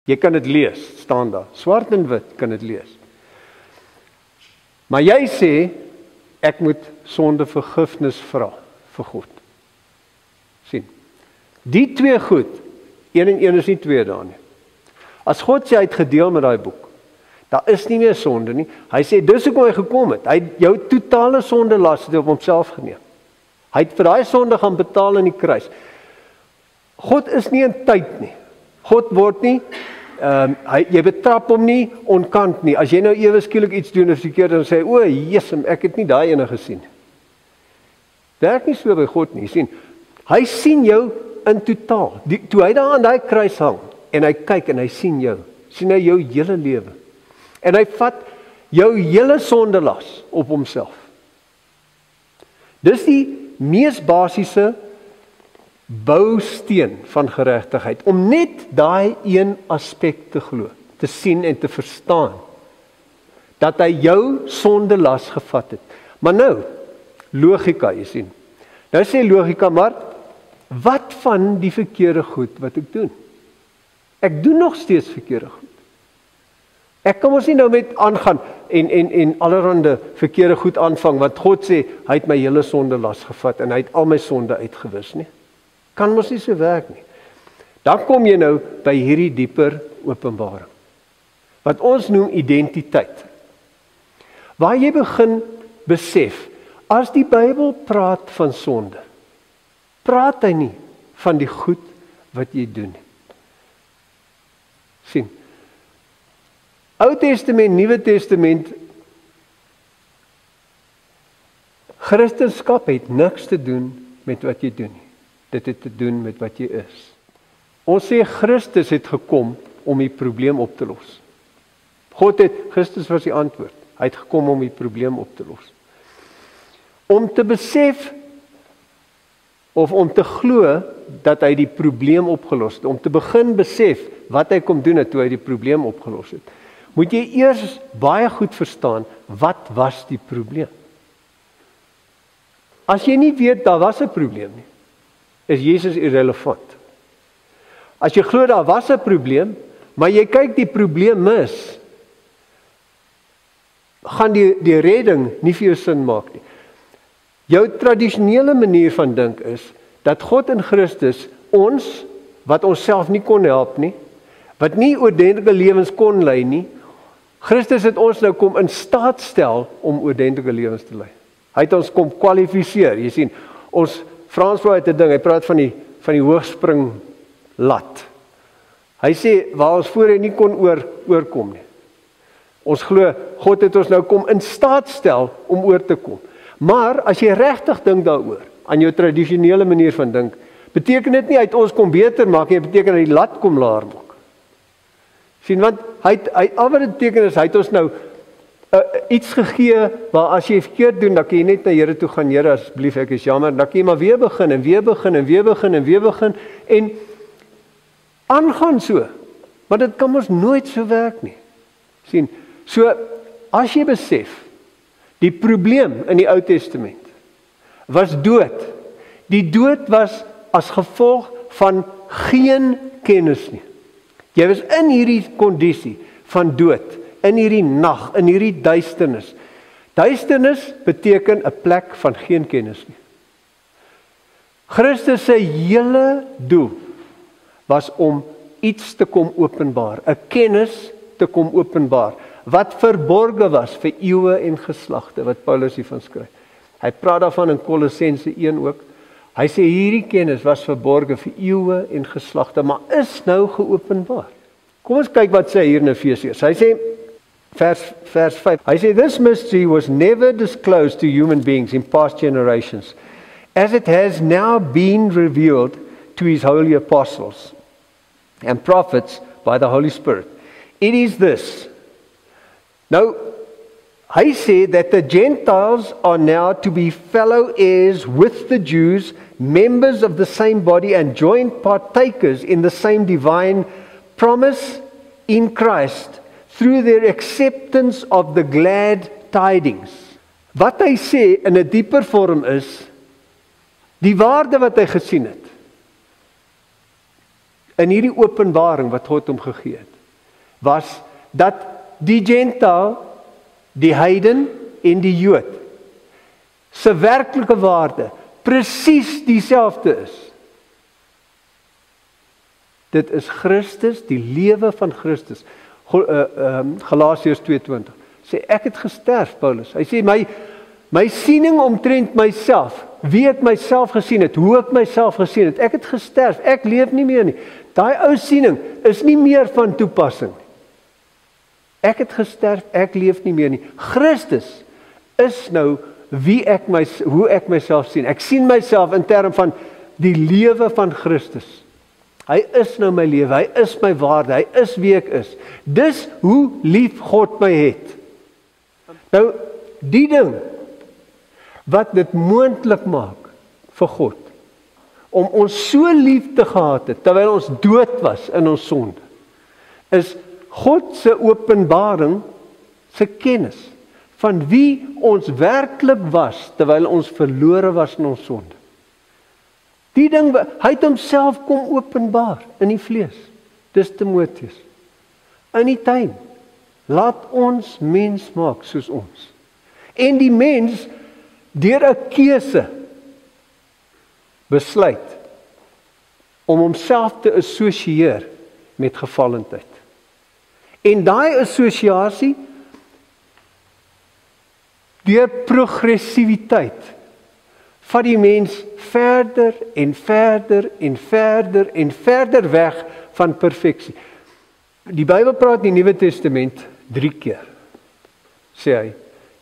Jy kan dit lees, staan daar. Swart en wit kan dit lees. Maar jy sê, ek moet sondevergifnis vra vir God. Sien, die twee goed, een en een is nie twee daar nie. As God sê, hy het gedeel met daai boek, daar is nie meer sonde nie. Hy sê, dis hoekom hy gekom het. Hy het jou totale sondelas op homself geneem. Hy het vir daai sonde gaan betaal in die kruis. God is nie in tyd nie. God word nie, jy betrap hom nie onkant nie. As jy nou ewe skielik iets doen of verkeerd, dan sê hy, o, jesem, ek het nie daai ene gesien. Werk nie so by God nie, sien. Hy sien jou in totaal. Toe hy daar aan daai kruis hang, en hy kyk en hy sien jou, sien hy jou hele lewe. En hy vat jou hele sondelas op homself. Dis die mees basiese bousteen van geregtigheid, om net daai een aspek te glo, te sien en te verstaan, dat hy jou sondelas gevat het. Maar nou, logika, jy sien. Nou sê logika, maar wat van die verkeerde goed wat ek doen? Ek doen nog steeds verkeerde goed. Ek kan ons nie nou met aangaan en allerhande verkeerde goed aanvang, want God sê, hy het my hele sondelas gevat en hy het al my sonde uitgewis nie. Kan ons nie so werk nie. Dan kom jy nou by hierdie dieper openbaring, wat ons noem identiteit. Waar jy begin besef, as die Bybel praat van sonde, praat hy nie van die goed wat jy doen nie. Sien, Ou Testament, Nuwe Testament, Christendom het niks te doen met wat jy doen nie. Dit het te doen met wat jy is. Ons sê Christus het gekom om die probleem op te los. Christus was die antwoord. Hy het gekom om die probleem op te los. Om te besef, of om te glo dat hy die probleem opgelos het, om te begin besef wat hy kom doen het toe hy die probleem opgelos het, moet jy eers baie goed verstaan, wat was die probleem? As jy nie weet, daar was 'n probleem nie, is Jesus irrelevant. As jy glo daar was 'n probleem, maar jy kyk die probleem mis, gaan die redding nie vir jou sin maak nie. Jou tradisionele manier van dink is, dat God in Christus ons, wat ons self nie kon help nie, wat nie oordentlike lewens kon lei nie, Christus het ons nou kom in staat stel om oordentlike lewens te lei. Hy het ons kom kwalifiseer. Jy sien, ons Frans het 'n ding, hy praat van die hoogspring lat. Hy sê, waar ons voorheen nie kon oorkom nie. Ons glo, God het ons nou kom in staat stel om oor te kom. Maar, as jy regtig dink daaroor, aan jou tradisionele manier van dink, beteken dit nie, hy het ons kom beter maak, dit beteken hy die lat kom laer maak. Sien, want al wat dit beteken is, hy het ons nou iets gegee, waar as jy verkeerd doen, dan kan jy net na Here toe gaan, Here, asseblief, ek is jammer, dan kan jy maar weer begin, en weer begin, en weer begin, en weer begin, en aangaan so. Maar dit kan ons nooit so werk nie. Sien, so, as jy besef, die probleem in die Ou Testament was dood. Die dood was as gevolg van geen kennis nie. Jy was in hierdie kondisie van dood, in hierdie nag, in hierdie duisternis. Duisternis beteken 'n plek van geen kennis nie. Christus se hele doel was om iets te kom openbaar, 'n kennis te kom openbaar, wat verborge was vir eeue en geslagte, wat Paulus hiervan skryf. Hy praat daarvan in Kolossense 1 ook. Hy sê hierdie kennis was verborge vir eeue en geslagte, maar is nou geopenbaar. Kom ons kyk wat sê hier in Efesiërs. Hy sê, vers 5, hy sê, this mystery was never disclosed to human beings in past generations, as it has now been revealed to his holy apostles and prophets by the Holy Spirit. It is this. Nou, hy sê that the Gentiles are now to be fellow heirs with the Jews, members of the same body and joint partakers in the same divine promise in Christ through their acceptance of the glad tidings. Wat hy sê in 'n dieper vorm is, die waarde wat hy gesien het, in hierdie openbaring wat God hom gegee het, was dat die Gentile, die heiden en die Jood se werklike waarde presies dieselfde is. Dit is Christus, die lewe van Christus. Galasiërs 2:20 sê ek het gesterf, Paulus. Hy sê my siening omtrent myself, wie ek myself gesien het, hoe ek myself gesien het, ek het gesterf, ek leef nie meer nie. Daai ou siening is nie meer van toepassing nie. Ek het gesterf, ek leef nie meer nie. Christus is nou hoe ek myself sien. Ek sien myself in term van die lewe van Christus. Hy is nou my lewe, hy is my waarde, hy is wie ek is. Dis hoe lief God my het. Nou, die ding wat dit moontlik maak vir God om ons so lief te gehad het terwyl ons dood was in ons sonde, is God se openbaring, se kennis van wie ons werklik was terwyl ons verlore was in ons sonde. Die ding, hy het homself kom openbaar in die vlees. Dis Timoteus. In die tuin, laat ons mens maak soos ons. En die mens deur 'n keuse besluit om homself te assosieer met gevallendheid. En daai assosiasie deur progressiwiteit vat die mens verder en verder en verder en verder weg van perfeksie. Die Bybel praat in die Nuwe Testament 3 keer. Sê hy,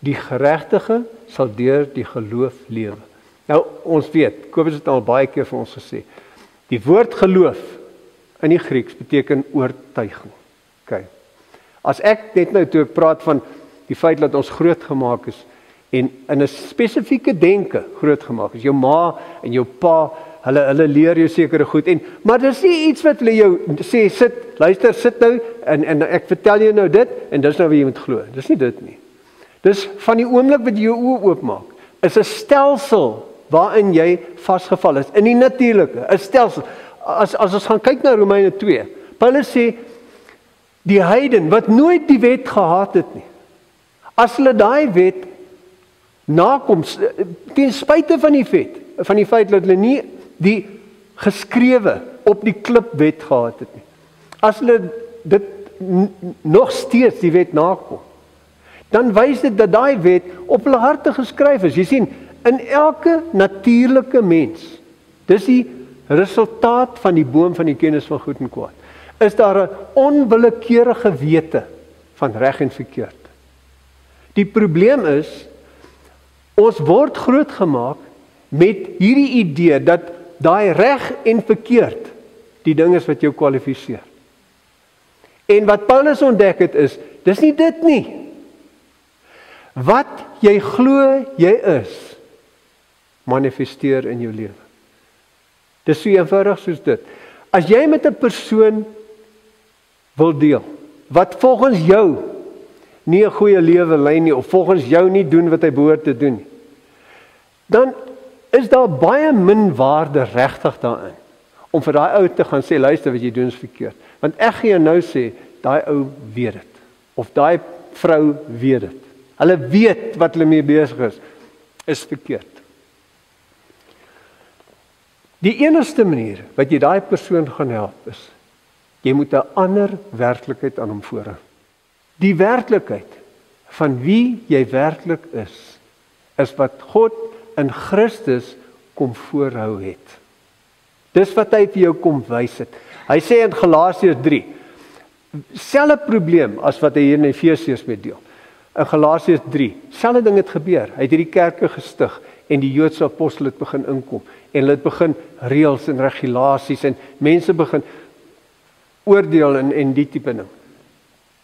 die geregtige sal deur die geloof lewe. Nou, ons weet, Kobus het al baie keer vir ons gesê, die woord geloof in die Grieks beteken oortuiging. Okay. As ek net nou toe ek praat van die feit dat ons groot gemaak is en in 'n spesifieke denke groot gemaak is, jou ma en jou pa, hulle leer jou sekere goed, maar dis nie iets wat hulle jou sê, luister, sit nou, en ek vertel jou nou dit, en dis nou wat jy moet glo. Dis nie dit nie. Dis van die oomblik wat jy jou oë oopmaak, is 'n stelsel waarin jy vasgeval is, in die natuurlike, 'n stelsel. As ons gaan kyk na Romeine 2, Paulus sê, die heiden wat nooit die wet gehad het nie, as hulle daai wet nakom, ten spyte van die feit dat hulle nie die geskrewe op die klipwet gehad het nie, as hulle dit nog steeds die wet nakom, dan wys dit dat daai wet op hulle harte geskryf is. Jy sien, in elke natuurlike mens, dis die resultaat van die boom van die kennis van goed en kwaad, is daar 'n onwillekeurige wete van reg en verkeerd. Die probleem is, ons word grootgemaak met hierdie idee dat daai reg en verkeerd die ding is wat jou kwalifiseer. En wat Paulus ontdek het is, dis nie dit nie. Wat jy glo jy is, manifesteer in jou lewe. Dis so eenvoudig soos dit. As jy met 'n persoon wil deel, wat volgens jou nie 'n goeie lewe lei nie, of volgens jou nie doen wat hy behoort te doen nie, dan is daar baie min waarde regtig daarin, om vir daai ou te gaan sê, luister, wat jy doen is verkeerd. Want ek gaan jou nou sê, daai ou weet dit, of daai vrou weet dit. Hulle weet wat hulle mee besig is verkeerd. Die enigste manier wat jy daai persoon gaan help is, jy moet 'n ander werklikheid aan hom voorhou. Die werklikheid van wie jy werklik is wat God in Christus kom voorhou het. Dis wat hy vir jou kom wys het. Hy sê in Galasiërs 3, selfe probleem as wat hy hier in Efesiërs mee deel. In Galasiërs 3, selfe ding het gebeur. Hy het hierdie kerke gestig en die Joodse apostel het begin inkom en hulle het begin reëls en regulasies en mense begin oordeel en die tipe ding.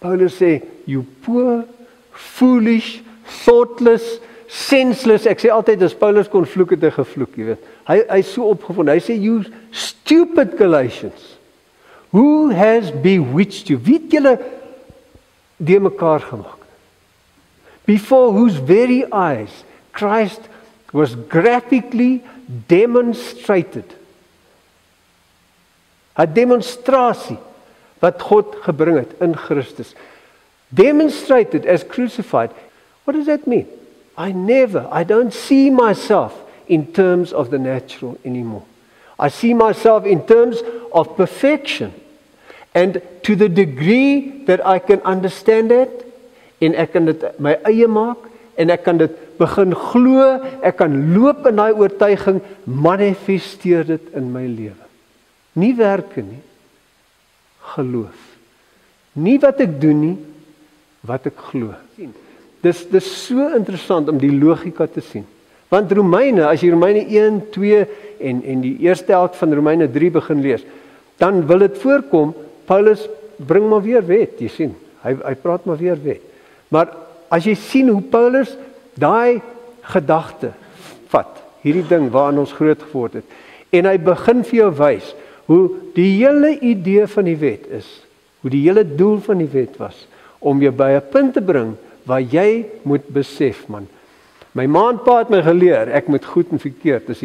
Paulus sê, you poor, foolish, thoughtless, senseless, ek sê altyd as Paulus kon vloek het hy gevloek, jy weet. Hy is so opgewonde. Hy sê, you stupid Galatians, who has bewitched you? Wie het julle die mekaar gemaak? Before whose very eyes Christ was graphically demonstrated. 'n demonstrasie wat God gebring het in Christus. Demonstrated as crucified. What does that mean? I don't see myself in terms of the natural anymore. I see myself in terms of perfection. And to the degree that I can understand that, en ek kan dit my eie maak, en ek kan dit begin glo, ek kan loop in daai oortuiging, manifesteer dit in my lewe. Nie werke nie, geloof. Nie wat ek doen nie, wat ek glo. Dis so interessant om die logika te sien. Want Romeine, as jy Romeine 1, 2 en die eerste helft van Romeine 3 begin lees, dan wil dit voorkom, Paulus bring maar weer wet, jy sien. Hy praat maar weer wet. Maar as jy sien hoe Paulus daai gedagte vat, hierdie ding waaraan ons groot geword het, en hy begin vir jou wys hoe die hele idee van die wet is, hoe die hele doel van die wet was, om jou by 'n punt te bring waar jy moet besef, man. My ma en pa het my geleer, ek moet goed en verkeerd is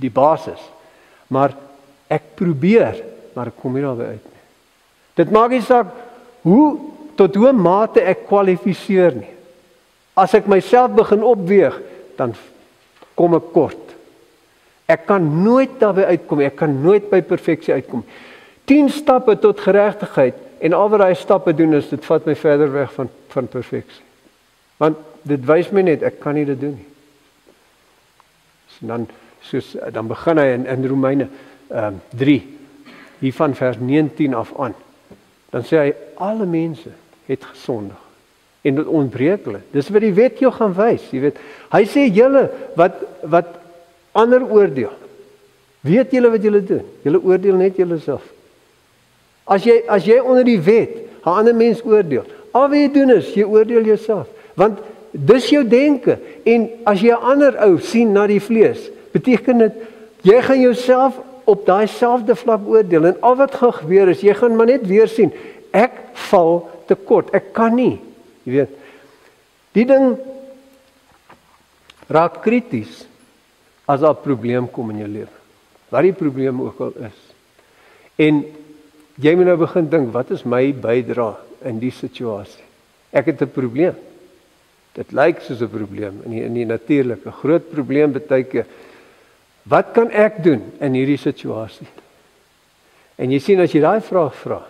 die basis. Maar ek probeer, maar ek kom nie daarby uit nie. Dit maak nie saak tot hoe mate ek kwalifiseer nie. As ek myself begin opweeg, dan kom ek kort. Ek kan nooit daarby uitkom, ek kan nooit by perfeksie uitkom. 10 stappe tot geregtigheid, en al wat daai stappe doen is, dit vat my verder weg van perfeksie. Want dit wys my net, ek kan nie dit doen nie. Dan begin hy in Romeine 3, hier van vers 19 af aan. Dan sê hy, alle mense het gesondig. En dit ontbreek hulle. Dis wat die wet jou gaan wys, jy weet. Hy sê, julle wat ander oordeel, weet julle wat julle doen? Julle oordeel net julle self. As jy onder die wet 'n ander mens oordeel, al wat jy doen is, jy oordeel jouself. Want dis jou denke. En as jy 'n ander ou sien na die vlees, beteken dit, jy gaan jouself op daai selfde vlak oordeel. En al wat gaan gebeur is, jy gaan maar net weer sien, ek val te kort, ek kan nie. Jy weet, die ding raak krities as daar 'n probleem kom in jou lewe. Wat die probleem ook al is. En jy moet nou begin dink, wat is my bydrae in die situasie? Ek het 'n probleem. Dit lyk soos 'n probleem in die natuurlike. 'n Groot probleem beteken, wat kan ek doen in hierdie situasie? En jy sien, as jy daai vraag vra,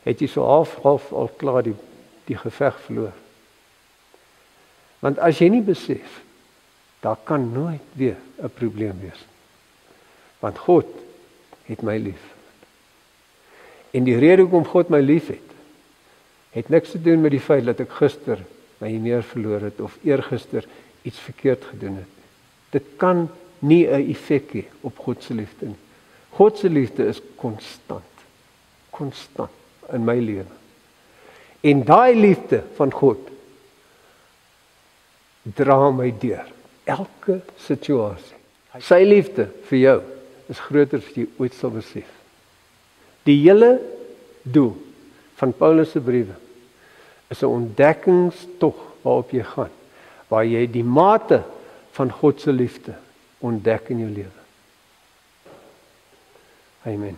het jy so half al klaar die geveg verloor. Want as jy nie besef, daar kan nooit weer 'n probleem wees. Want God het my lief. En die rede hoekom God my lief het niks te doen met die feit dat ek gister my neer verloor het of eergister iets verkeerd gedoen het. Dit kan nie 'n effek hê op God se liefde nie. God se liefde is konstant in my lewe. En daai liefde van God dra my deur elke situasie. Sy liefde vir jou is groter as jy ooit sal besef. Die hele doel van Paulus se briewe is 'n ontdekkingstog waarop jy gaan, waar jy die mate van God se liefde ontdek in jou lewe. Amen.